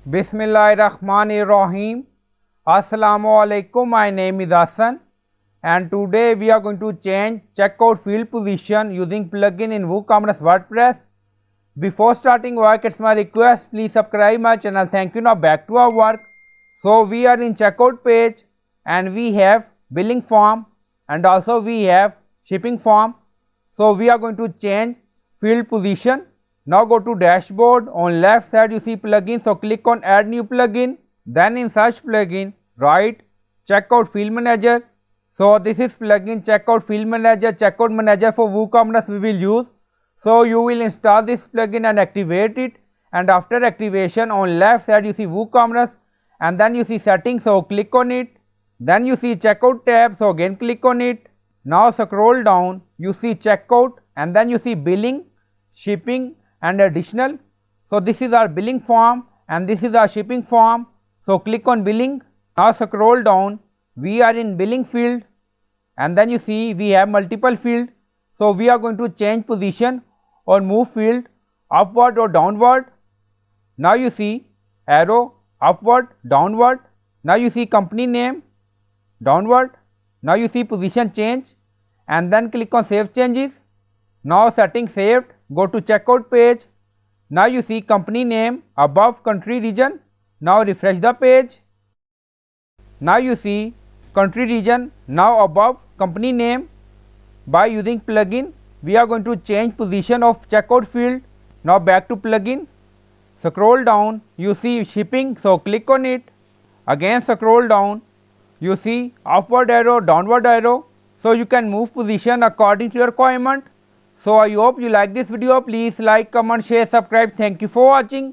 Bismillahirrahmanirrahim. Assalamualaikum. My name is Hassan and today we are going to change checkout field position using plugin in WooCommerce WordPress. Before starting work, it's my request, please subscribe my channel. Thank you. Now back to our work. So we are in checkout page and we have billing form and also we have shipping form. So we are going to change field position. Now go to dashboard. On left side you see plugin, so click on add new plugin. Then in search plugin write checkout field manager. So this is plugin checkout field manager, checkout manager for WooCommerce we will use. So you will install this plugin and activate it, and after activation on left side you see WooCommerce and then you see settings, so click on it. Then you see checkout tab, so again click on it. Now scroll down, you see checkout and then you see billing, shipping and additional. So this is our billing form and this is our shipping form. So click on billing. Now scroll down, we are in billing field and then you see we have multiple field. So we are going to change position or move field upward or downward. Now you see arrow upward, downward. Now you see company name downward. Now you see position change and then click on save changes. Now settings saved, go to checkout page. Now you see company name above country region. Now refresh the page. Now you see country region now above company name. By using plugin we are going to change position of checkout field. Now back to plugin, scroll down, you see shipping, so click on it. Again scroll down, you see upward arrow, downward arrow, so you can move position according to your requirement. So I hope you like this video. Please like, comment, share, subscribe. Thank you for watching.